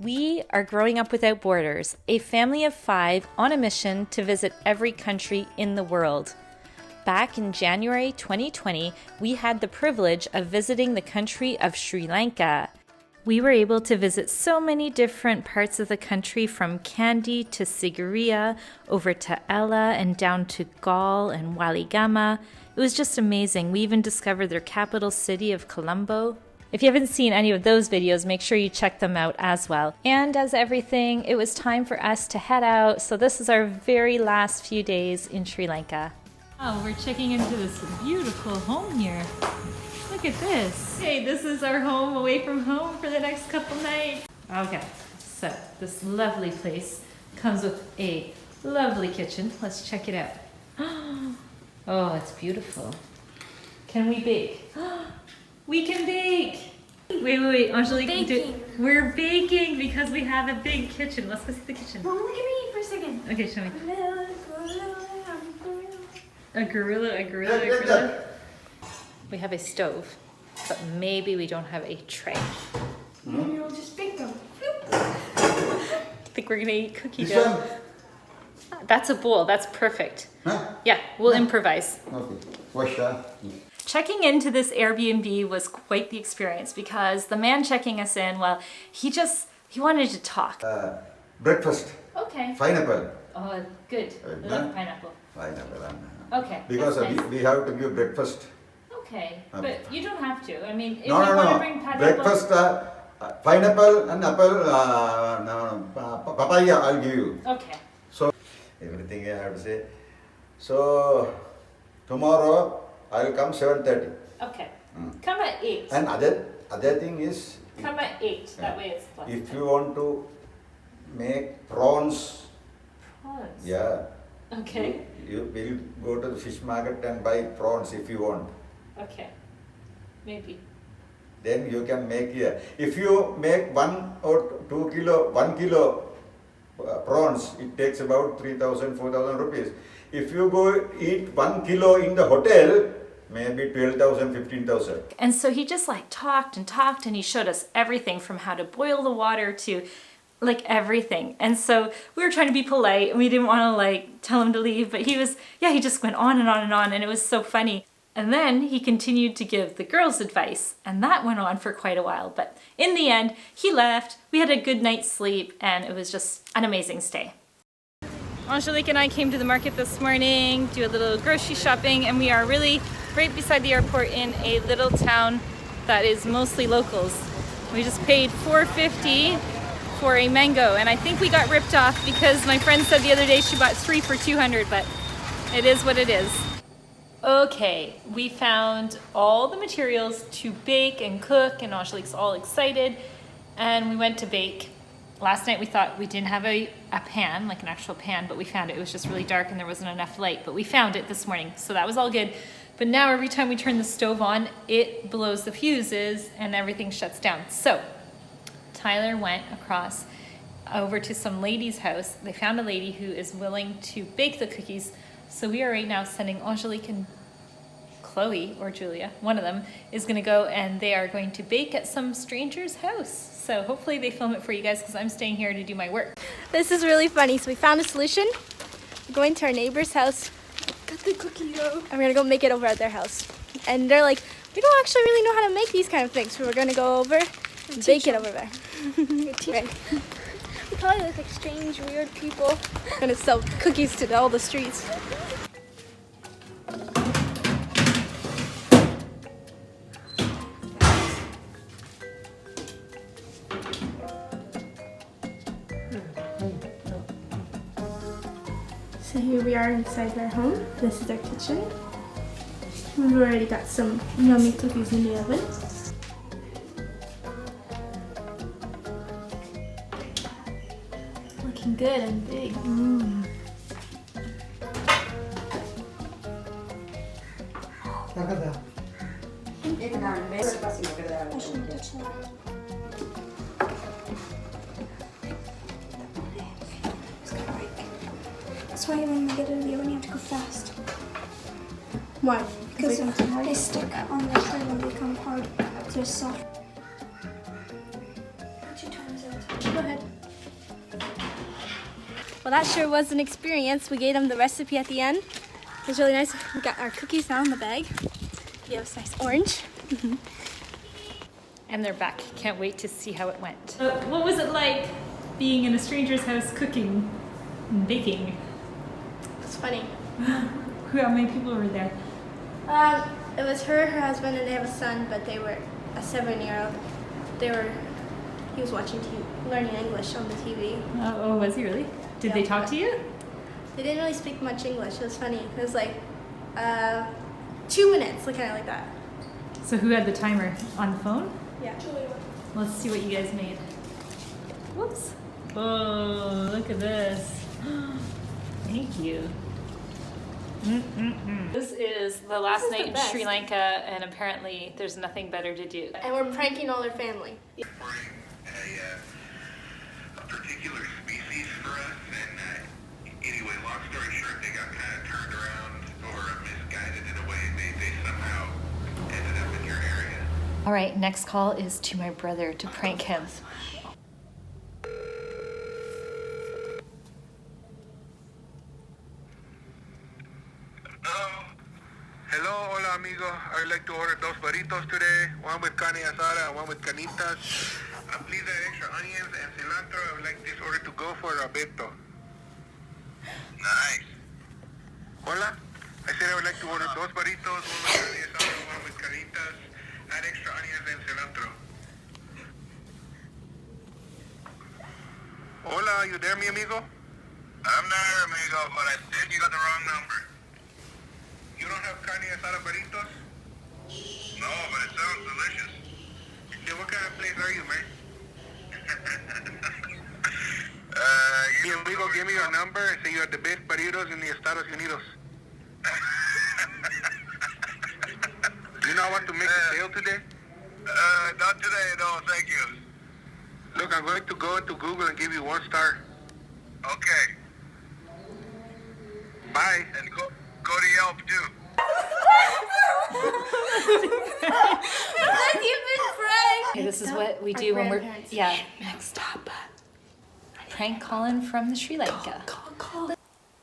We are Growing Up Without Borders, a family of 5 on a mission to visit every country in the world. Back in January 2020, we had the privilege of visiting the country of Sri Lanka. We were able to visit so many different parts of the country, from Kandy to Sigiriya, over to Ella and down to Galle and Waligama. It was just amazing. We even discovered their capital city of Colombo. If you haven't seen any of those videos, make sure you check them out as well. And as everything, it was time for us to head out. So this is our very last few days in Sri Lanka. Oh, we're checking into this beautiful home here. Look at this. Hey, this is our home away from home for the next couple nights. Okay, so this lovely place comes with a lovely kitchen. Let's check it out. Oh, it's beautiful. Can we bake? We can bake! Wait, Angelique, we're baking because we have a big kitchen. Let's go see the kitchen. Mom, look at me for a second. Okay, show me. A gorilla. We have a stove, but maybe we don't have a tray. Maybe we'll just bake them. I think we're gonna eat cookie dough. That's a bowl, that's perfect. Huh? Yeah, we'll improvise. Okay. Wash that. Checking into this Airbnb was quite the experience because the man checking us in, well, he wanted to talk. Breakfast. Okay. Pineapple. Oh, good. I love pineapple. Pineapple. Okay. Because nice. we have to give breakfast. Okay, but you don't have to. I mean, if No. you want to bring pineapple. Breakfast, pineapple and apple, papaya I'll give you. Okay. So, everything I have to say. So, tomorrow I'll come 7:30. Okay. Come at 8. And other thing is, Come at 8. That way it's fun. if you want to make prawns, Prawns. yeah. Okay. You will go to the fish market and buy prawns if you want. Okay. Maybe. Then you can make here. If you make 1 or 2 kilo, 1 kilo prawns, it takes about 3,000, 4,000 rupees. If you go eat 1 kilo in the hotel, maybe 12,000, 15,000. And so he just like talked and he showed us everything from how to boil the water to like everything. And so we were trying to be polite and we didn't want to like tell him to leave, but he just went on and on and on, and it was so funny. And then he continued to give the girls advice, and that went on for quite a while. But in the end, he left, we had a good night's sleep, and it was just an amazing stay. Angelique and I came to the market this morning, do a little grocery shopping, and we are really right beside the airport in a little town that is mostly locals. We just paid $4.50 for a mango, and I think we got ripped off because my friend said the other day she bought 3 for $200, but it is what it is. Okay, we found all the materials to bake and cook, and Angelique's all excited, and we went to bake. Last night we thought we didn't have a pan, like an actual pan, but we found it. It was just really dark and there wasn't enough light, but we found it this morning, so that was all good. But now every time we turn the stove on, it blows the fuses and everything shuts down. So Tyler went across over to some lady's house. They found a lady who is willing to bake the cookies. So we are right now sending Angelique and Chloe, or Julia, one of them, is going to go and they are going to bake at some stranger's house. So hopefully they film it for you guys because I'm staying here to do my work. This is really funny. So we found a solution. We're going to our neighbor's house. Got the cookie dough. And we're going to go make it over at their house. And they're like, we don't actually really know how to make these kind of things. So we're going to go over and bake it over there. Right. We probably look like strange, weird people. We're going to sell cookies to all the streets. So here we are inside their home. This is their kitchen. We've already got some yummy cookies in the oven. Looking good and big. That's why when we get in the oven, you have to go fast. Why? Because they stick on the tray when they become hard. They're soft. 2 times Go ahead. Well, that sure was an experience. We gave them the recipe at the end. It was really nice. We got our cookies now in the bag. We have a nice orange. And they're back. Can't wait to see how it went. What was it like being in a stranger's house cooking and baking? It's funny. How many people were there? It was her husband, and they have a son, but they were a 7-year-old. He was watching TV, learning English on the TV. Oh, was he really? Did they talk to you? They didn't really speak much English. It was funny. It was like 2 minutes, kind of like that. So who had the timer? On the phone? Yeah. Let's see what you guys made. Whoops. Oh, look at this. Thank you. This is the last night in Sri Lanka, and apparently there's nothing better to do. And we're pranking all their family. A particular species for us, and anyway, long story short, they got kind of turned around or misguided in a way. They somehow ended up in your area. All right, next call is to my brother to prank him. Hello, hola amigo. I'd like to order 2 burritos today, one with carne asada and one with canitas. Please add extra onions and cilantro. I would like this order to go for Roberto. Nice. Hola. I said I would like to order 2 burritos, one with carne asada, one with canitas. Add extra onions and cilantro. Hola, you there, mi amigo? I'm there, amigo, but I think you got the wrong number. You don't have carne asada burritos? No, but it sounds delicious. Then what kind of place are you, man? Mi amigo, give me your number and say you're the best burritos in the Estados Unidos. Do you know what to make a sale today? Not today, no, thank you. Look, I'm going to go into Google and give you 1 star. Okay. Bye. And go to Yelp too. Okay, this is what we do when we're next stop. Prank calling from the Sri Lanka.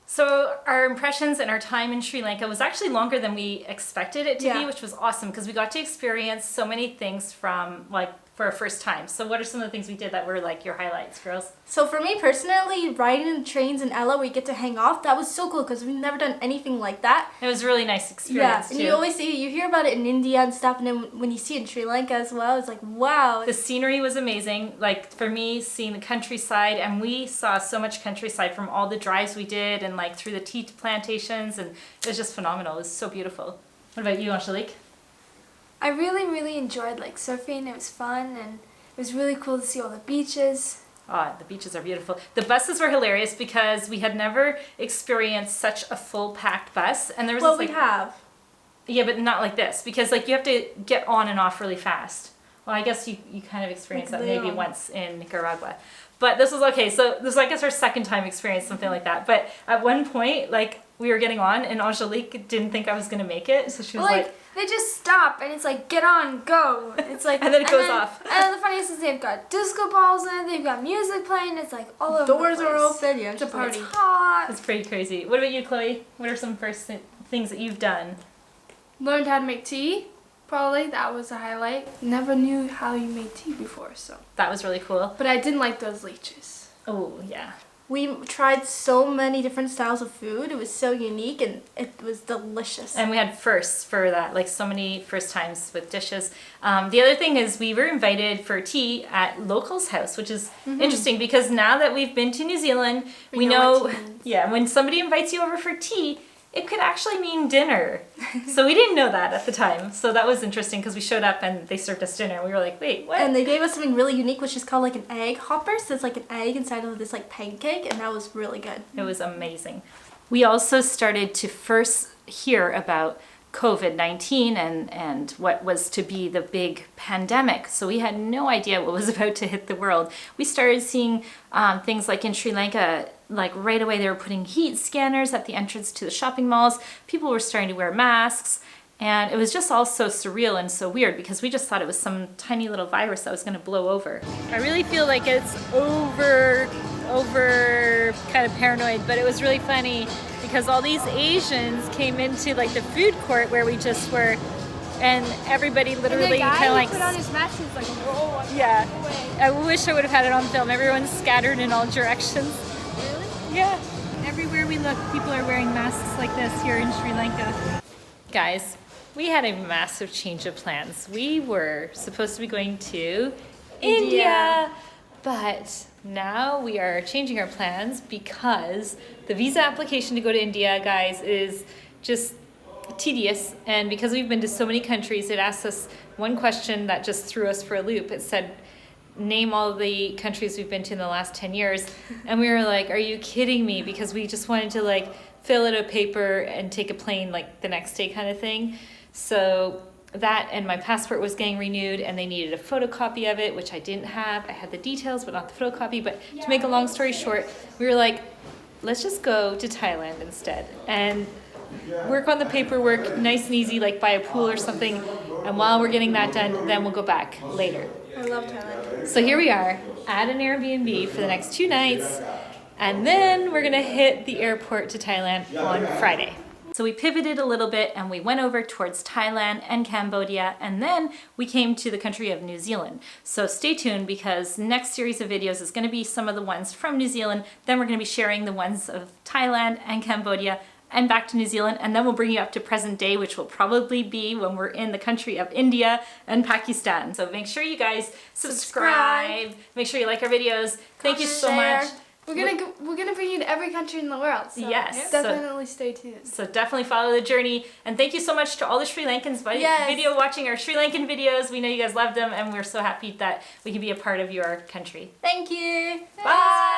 So our impressions and our time in Sri Lanka was actually longer than we expected it to be, which was awesome because we got to experience so many things from for our first time. So what are some of the things we did that were your highlights, girls? So for me personally, riding the trains in Ella where you get to hang off, that was so cool because we've never done anything like that. It was a really nice experience and you always you hear about it in India and stuff, and then when you see it in Sri Lanka as well, it's like, wow. The scenery was amazing. For me, seeing the countryside, and we saw so much countryside from all the drives we did and through the tea plantations, and it was just phenomenal. It was so beautiful. What about you, Angelique? I really enjoyed surfing. It was fun, and it was really cool to see all the beaches. Oh, the beaches are beautiful. The buses were hilarious because we had never experienced such a full packed bus, and there was we have. Yeah, but not like this because you have to get on and off really fast. Well, I guess you kind of experienced that maybe once in Nicaragua. But this was okay. So this was, I guess, our second time experience something like that. But at one point, we were getting on, and Angelique didn't think I was going to make it. So she was like, they just stop, and it's get on, go. It's and then it goes off. And then the funniest is they've got disco balls in it, they've got music playing, it's all over Doors the place. are open, It's a party. It's hot. It's pretty crazy. What about you, Chloe? What are some first things that you've done? Learned how to make tea. Probably that was a highlight. Never knew how you made tea before, so. That was really cool. But I didn't like those leeches. Oh, yeah. We tried so many different styles of food. It was so unique, and it was delicious. And we had firsts for that, so many first times with dishes. The other thing is we were invited for tea at locals' house, which is interesting because now that we've been to New Zealand, we know when somebody invites you over for tea, it could actually mean dinner. So we didn't know that at the time. So that was interesting because we showed up and they served us dinner. We were like, wait, what? And they gave us something really unique, which is called an egg hopper. So it's an egg inside of this pancake, and that was really good. It was amazing. We also started to first hear about COVID-19 and what was to be the big pandemic. So we had no idea what was about to hit the world. We started seeing things in Sri Lanka, right away they were putting heat scanners at the entrance to the shopping malls. People were starting to wear masks. And it was just all so surreal and so weird because we just thought it was some tiny little virus that was gonna blow over. I really feel like it's over kind of paranoid, but it was really funny because all these Asians came into like the food court where we just were, and everybody literally kind of like put on his mask and was like, whoa, yeah. I wish I would have had it on film. Everyone's scattered in all directions. Really? Yeah. Everywhere we look, people are wearing masks like this here in Sri Lanka. Guys, we had a massive change of plans. We were supposed to be going to India, but now we are changing our plans because the visa application to go to India, guys, is just tedious. And because we've been to so many countries, it asked us one question that just threw us for a loop. It said, name all the countries we've been to in the last 10 years. And we were like, are you kidding me? Because we just wanted to like fill out a paper and take a plane like the next day kind of thing. So that, and my passport was getting renewed and they needed a photocopy of it, which I didn't have. I had the details, but not the photocopy. But to make a long story short, we were like, let's just go to Thailand instead and work on the paperwork nice and easy, like by a pool or something. And while we're getting that done, then we'll go back later. I love Thailand. So here we are at an Airbnb for the next 2 nights. And then we're gonna hit the airport to Thailand on Friday. So we pivoted a little bit and we went over towards Thailand and Cambodia, and then we came to the country of New Zealand. So stay tuned because next series of videos is gonna be some of the ones from New Zealand, then we're gonna be sharing the ones of Thailand and Cambodia and back to New Zealand, and then we'll bring you up to present day, which will probably be when we're in the country of India and Pakistan. So make sure you guys subscribe. Make sure you like our videos. Thank you so much. We're gonna bring you to every country in the world. So yes. definitely stay tuned. So definitely follow the journey. And thank you so much to all the Sri Lankans video watching our Sri Lankan videos. We know you guys love them and we're so happy that we can be a part of your country. Thank you. Bye.